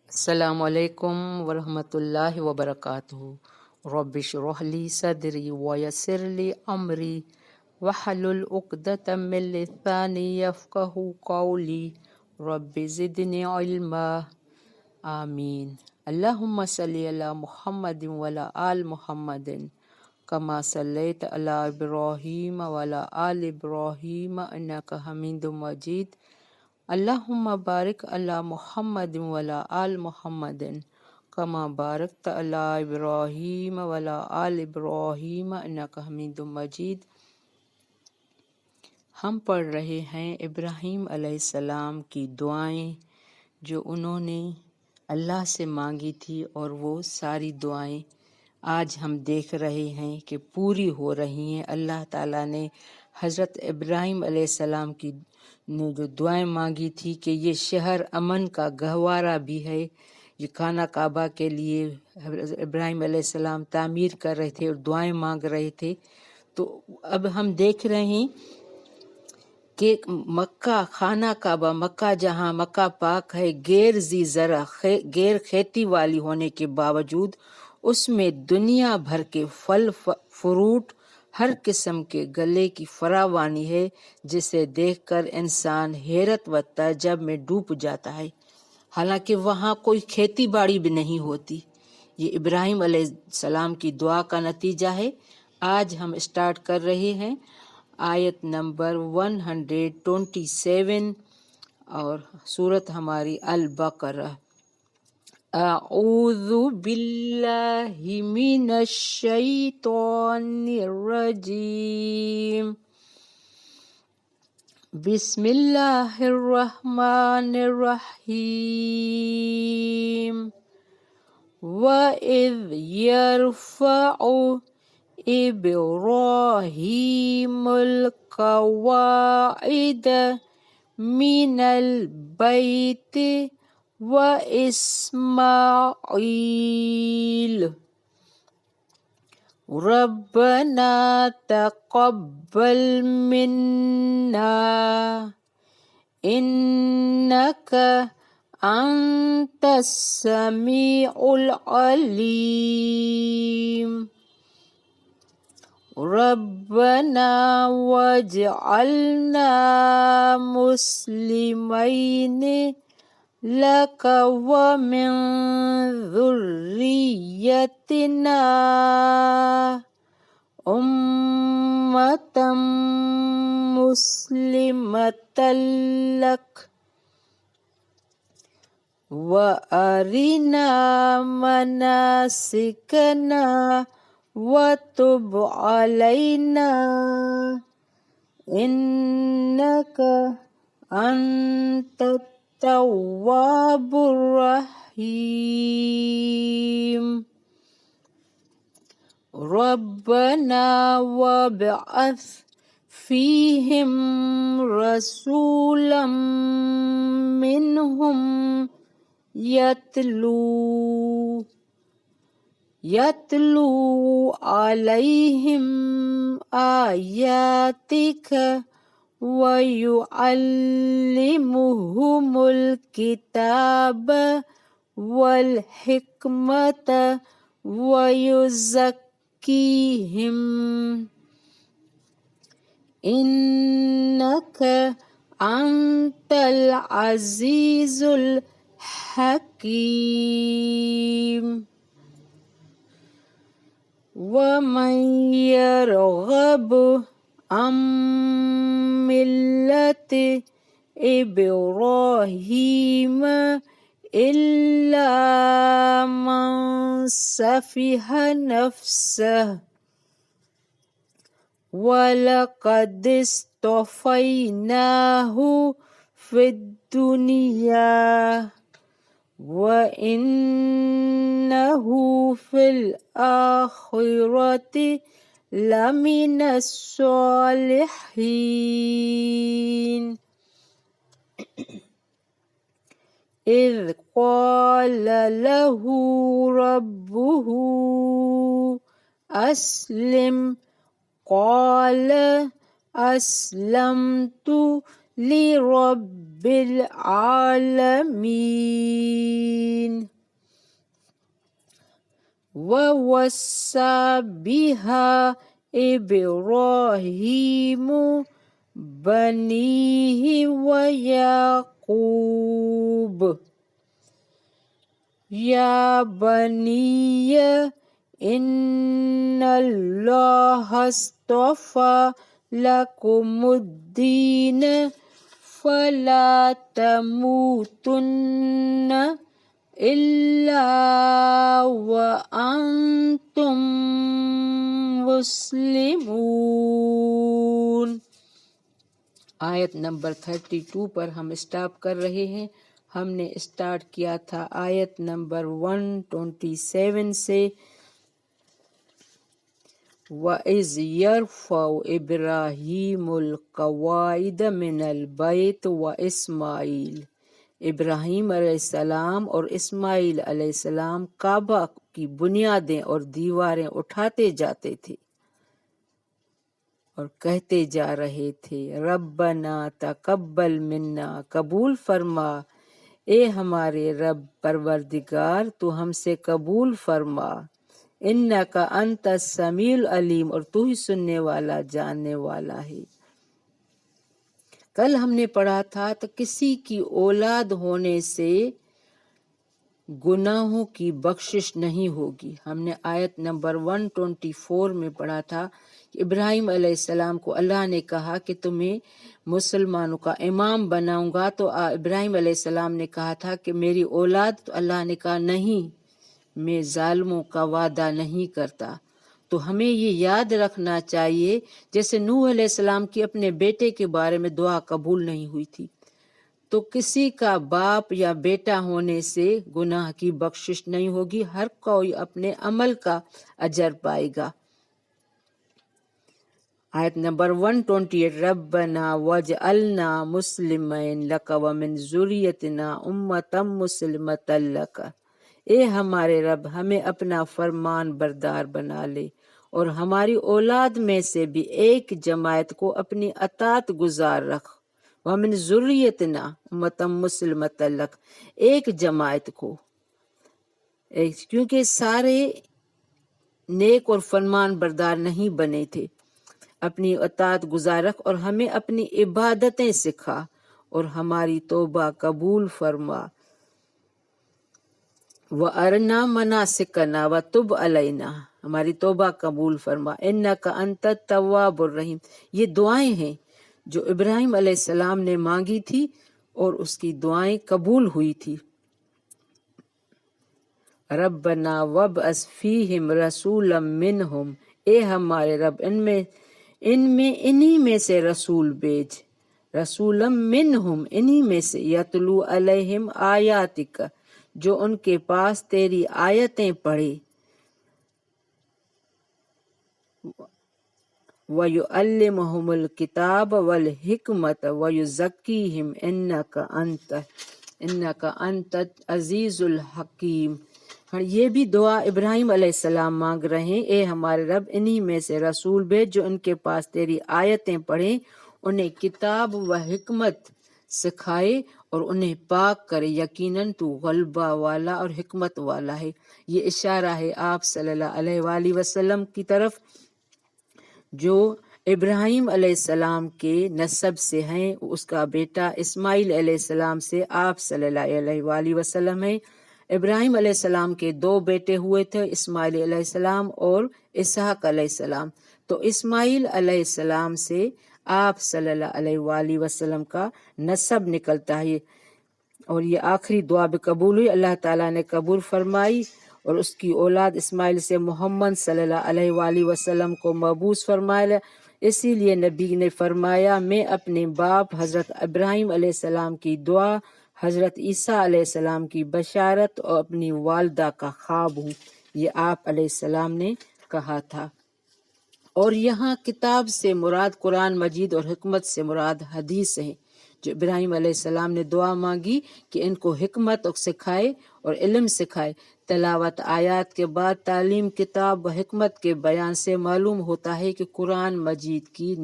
السلام علیکم ورحمۃ اللہ وبرکاتہ۔ رب اشرح لی صدری ویسر لی امری واحلل عقدۃ من لسانی یفقہوا قولی رب زدنی علما۔ آمین۔ اللہم صلی علی محمد وعلی آل محمد کما صلیت علی ابراہیم وعلی آل ابراہیم انک حمید مجید۔ اللہم بارک علی محمد وعلی آل محمد کما بارکت علی ابراہیم وعلی آل ابراہیم انک حمید مجید۔ ہم پڑھ رہے ہیں ابراہیم علیہ السلام کی دعائیں جو انہوں نے اللہ سے مانگی تھی، اور وہ ساری دعائیں آج ہم دیکھ رہے ہیں کہ پوری ہو رہی ہیں۔ اللہ تعالیٰ نے حضرت ابراہیم علیہ السلام کی نے جو دعائیں مانگی تھی کہ یہ شہر امن کا گہوارہ بھی ہے، یہ خانہ کعبہ کے لیے حضرت ابراہیم علیہ السلام تعمیر کر رہے تھے اور دعائیں مانگ رہے تھے۔ تو اب ہم دیکھ رہے ہیں کہ مکہ، خانہ کعبہ، مکہ جہاں مکہ پاک ہے، غیر ذی زرع، غیر کھیتی والی ہونے کے باوجود اس میں دنیا بھر کے پھل فروٹ، ہر قسم کے گلے کی فراوانی ہے، جسے دیکھ کر انسان حیرت و تعجب میں ڈوب جاتا ہے۔ حالانکہ وہاں کوئی کھیتی باڑی بھی نہیں ہوتی۔ یہ ابراہیم علیہ السلام کی دعا کا نتیجہ ہے۔ آج ہم اسٹارٹ کر رہے ہیں آیت نمبر 127 اور سورت ہماری البقرہ۔ اعوذ باللہ من الشیطان الرجیم، بسم اللہ الرحمن الرحیم۔ وَإِذْ يَرْفَعُ إِبْرَاهِيمُ الْقَوَاعِدَ مِنَ الْبَيْتِ وَإِسْمَاعِيلُ رَبَّنَا تَقَبَّلْ مِنَّا إِنَّكَ أَنْتَ السَّمِيعُ الْعَلِيمُ رَبَّنَا وَاجْعَلْنَا مُسْلِمَيْنِ لَكَ وَمِنْ ذُرِّيَّتِنَا أُمَّةً مُسْلِمَةً لَكَ وَأَرِنَا مَنَاسِكَنَا وَتُبْ عَلَيْنَا إِنَّكَ أَنْتَ التَّوَّابُ الرَّحِيمُ رَبَّنَا وَابْعَثْ فِيهِمْ رَسُولًا مِّنْهُمْ يَتْلُو عَلَيْهِمْ آيَاتِكَ وَيُعَلِّمُهُمُ الْكِتَابَ وَالْحِكْمَةَ وَيُزَكِّيهِمْ إِنَّكَ أَنْتَ الْعَزِيزُ الْحَكِيمُ وَمَنْ يَرْغَبُ عَنْ مِلَّةِ إِبْرَاهِيمَ إِلَّا مَنْ سَفِهَ نَفْسَهُ وَلَقَدِ اصْطَفَيْنَاهُ فِي الدُّنْيَا وَإِنَّهُ فِي الْآخِرَةِ لَمِنَ الصَّالِحِينَ إِذْ قَالَ لَهُ رَبُّهُ أَسْلِمْ قَالَ أَسْلَمْتُ لرب العالمين ووصى بها إبراهيم بنيه ويعقوب يا بني إن الله اصطفى لكم الدين فلا تموتن إلا وأنتم مسلمون۔ آیت نمبر 32 پر ہم اسٹاپ کر رہے ہیں۔ ہم نے اسٹارٹ کیا تھا آیت نمبر 127 سے، وَإِذْ يَرْفَعُ إِبْرَاهِيمُ الْقَوَاعِدَ مِنَ الْبَيْتِ وَإِسْمَاعِيلُ، ابراہیم علیہ السلام اور اسماعیل علیہ السلام کعبہ کی بنیادیں اور دیواریں اٹھاتے جاتے تھے اور کہتے جا رہے تھے، ربنا تقبل منا، قبول فرما اے ہمارے رب پروردگار، تو ہم سے قبول فرما، انک انت السمیع العلیم، اور تو ہی سننے والا جاننے والا ہے۔ کل ہم نے پڑھا تھا تو کسی کی اولاد ہونے سے گناہوں کی بخشش نہیں ہوگی۔ ہم نے آیت نمبر 124 میں پڑھا تھا کہ ابراہیم علیہ السلام کو اللہ نے کہا کہ تمہیں مسلمانوں کا امام بناؤں گا، تو ابراہیم علیہ السلام نے کہا تھا کہ میری اولاد، تو اللہ نے کہا نہیں، میں ظالموں کا وعدہ نہیں کرتا۔ تو ہمیں یہ یاد رکھنا چاہیے، جیسے نوح علیہ السلام کی اپنے بیٹے کے بارے میں دعا قبول نہیں ہوئی تھی، تو کسی کا باپ یا بیٹا ہونے سے گناہ کی بخشش نہیں ہوگی، ہر کوئی اپنے عمل کا اجر پائے گا۔ آیت نمبر 128، ربنا واجعلنا مسلمین لک ومن ذریتنا امۃ مسلمۃ لک، اے ہمارے رب ہمیں اپنا فرمان بردار بنا لے اور ہماری اولاد میں سے بھی ایک جماعت کو اپنی اطاعت گزار رکھ، ومن ذریتنا امۃ مسلمۃ لک، ایک جماعت کو، کیونکہ سارے نیک اور فرمان بردار نہیں بنے تھے، اپنی اطاعت گزار رکھ اور ہمیں اپنی عبادتیں سکھا اور ہماری توبہ قبول فرما، وَأَرِنَا مَنَاسِكَنَا وَتُبْ عَلَيْنَا، ہماری توبہ قبول فرما، اِنَّكَ أَنْتَ التَّوَّابُ الرَّحِيمُ۔ یہ دعائیں ہیں جو ابراہیم علیہ السلام نے مانگی تھی اور اس کی دعائیں قبول ہوئی تھی۔ ربنا وابعث فیہم رسولا منہم، اے ہمارے رب انہی میں سے رسول بھیج، رسولا منہم، انہی میں سے، یتلو علیہم آیاتک، جو ان کے پاس تیری آیتیں پڑھے، وَيُعَلِّمُهُمُ الْكِتَابَ وَالْحِکْمَةَ وَيُزَکِّیہم اِنَّکَ أَنْتَ العزیز الحکیم۔ یہ بھی دعا ابراہیم علیہ السلام مانگ رہے ہیں، اے ہمارے رب انہی میں سے رسول بھیج جو ان کے پاس تیری آیتیں پڑھیں، انہیں کتاب و حکمت سکھائے اور انہیں پاک کرے، یقیناً تو غلبہ والا اور حکمت والا ہے۔ یہ اشارہ ہے آپ صلی اللہ علیہ وآلہ وسلم کی طرف، جو ابراہیم علیہ السلام کے نسب سے ہیں، اس کا بیٹا اسماعیل علیہ السلام سے آپ صلی اللہ علیہ وآلہ وسلم ہیں۔ ابراہیم علیہ السلام کے دو بیٹے ہوئے تھے، اسماعیل علیہ السلام اور اسحاق علیہ السلام، تو اسماعیل علیہ السلام سے آپ صلی اللہ علیہ وآلہ وسلم کا نسب نکلتا ہے، اور یہ آخری دعا بھی قبول ہوئی، اللہ تعالیٰ نے قبول فرمائی، اور اس کی اولاد اسماعیل سے محمد صلی اللہ علیہ وآلہ وسلم کو مبعوث فرمایا۔ اسی لیے نبی نے فرمایا، میں اپنے باپ حضرت ابراہیم علیہ السلام کی دعا، حضرت عیسیٰ علیہ السلام کی بشارت اور اپنی والدہ کا خواب ہوں، یہ آپ علیہ السلام نے کہا تھا۔ اور یہاں کتاب سے مراد قرآن مجید اور حکمت سے مراد حدیث ہے، جو ابراہیم علیہ السلام نے دعا مانگی کہ ان کو حکمت سکھائے اور علم سکھائے۔ تلاوت آیات کے بعد تعلیم کتاب و حکمت کے بیان سے معلوم ہوتا ہے کہ قرآن مجید کی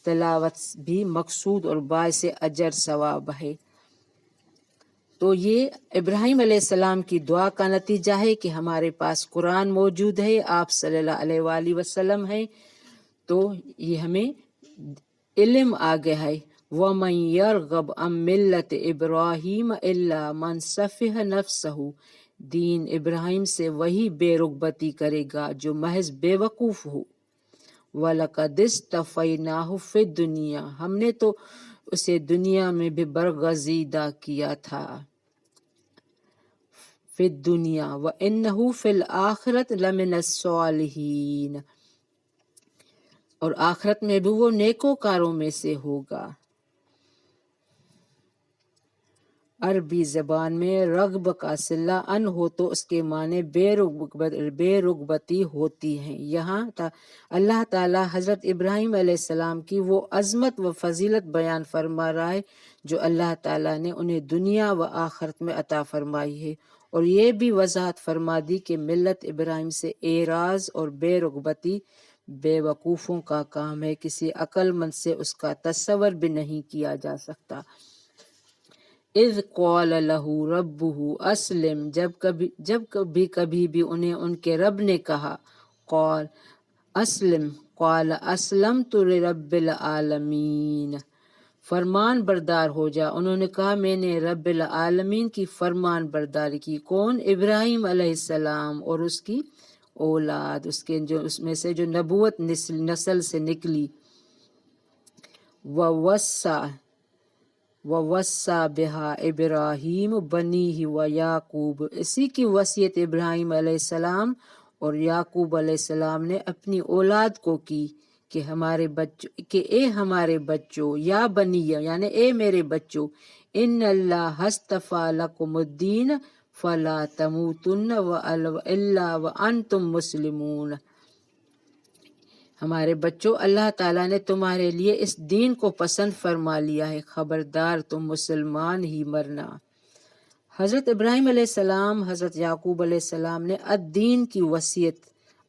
تلاوت بھی مقصود اور باعث اجر ثواب ہے۔ تو یہ ابراہیم علیہ السلام کی دعا کا نتیجہ ہے کہ ہمارے پاس قرآن موجود ہے، آپ صلی اللہ علیہ وآلہ وسلم ہے، تو یہ ہمیں علم آ گیا ہے۔ وَمَن يَرْغَبْ عَن مِّلَّةِ إِبْرَاهِيمَ إِلَّا مَن سَفِهَ نَفْسَهُ، دین ابراہیم سے وہی بے رغبتی کرے گا جو محض بے وقوف ہو۔ وَلَقَدِ اصْطَفَيْنَاهُ فِي الدُّنْيَا، ہم نے تو اسے دنیا میں بھی برگزیدہ کیا تھا۔ فی الدنیا وَإِنَّهُ فِي الْآخِرَةِ لَمِنَ الصَّالِحِينَ، اور آخرت میں بھی وہ نیکوکاروں میں سے ہوگا۔ عربی زبان میں رغب کا صلہ ان ہو تو اس کے معنی بے رغبتی ہوتی ہیں۔ یہاں اللہ تعالیٰ حضرت ابراہیم علیہ السلام کی وہ عظمت و فضیلت بیان فرما رہا ہے جو اللہ تعالیٰ نے انہیں دنیا و آخرت میں عطا فرمائی ہے، اور یہ بھی وضاحت فرما دی کہ ملت ابراہیم سے اعراض اور بے رغبتی بے وقوفوں کا کام ہے، کسی عقل مند سے اس کا تصور بھی نہیں کیا جا سکتا۔ اذ قال لہ ربہ اسلم، جب کبھی بھی انہیں ان کے رب نے کہا قال اسلم، قال اسلمت لرب العالمین، فرمان بردار ہو جا، انہوں نے کہا میں نے رب العالمین کی فرمان برداری کی۔ کون؟ ابراہیم علیہ السلام اور اس کی اولاد، اس میں سے جو نبوت نسل سے نکلی۔ وَوَصَّى بِهَا ابراہیم بنیہ ویعقوب، اسی کی وصیت ابراہیم علیہ السلام اور یعقوب علیہ السلام نے اپنی اولاد کو کی کہ اے ہمارے بچوں، یا بنی یعنی اے میرے بچوں، ان اللہ اصطفیٰ لکم الدین فلا تموتن الا وانتم مسلمون، ہمارے بچوں، اللہ تعالیٰ نے تمہارے لیے اس دین کو پسند فرما لیا ہے، خبردار تم مسلمان ہی مرنا۔ حضرت ابراہیم علیہ السلام، حضرت یعقوب علیہ السلام نے الدین کی وصیت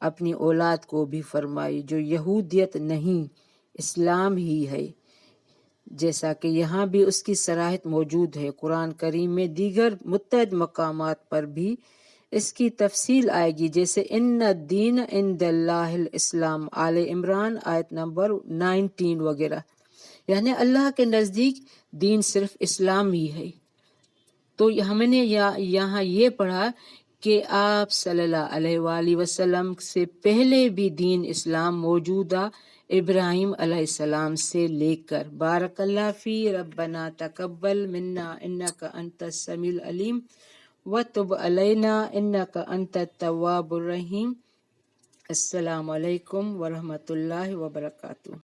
اپنی اولاد کو بھی فرمائی، جو یہودیت نہیں اسلام ہی ہے، جیسا کہ یہاں بھی اس کی صراحت موجود ہے۔ قرآن کریم میں دیگر متعدد مقامات پر بھی اس کی تفصیل آئے گی، جیسے ان الدین عند اللہ الاسلام، آل عمران آیت نمبر 19 وغیرہ، یعنی اللہ کے نزدیک دین صرف اسلام ہی ہے۔ تو ہم نے یہاں یہ پڑھا کہ آپ صلی اللہ علیہ وآلہ وسلم سے پہلے بھی دین اسلام موجودہ ابراہیم علیہ السلام سے لے کر۔ بارک اللہ فی، ربنا تقبل منا انک انت السمیع العلیم وتب علینا انک انت التواب الرحیم۔ السلام علیکم ورحمۃ اللہ وبرکاتہ۔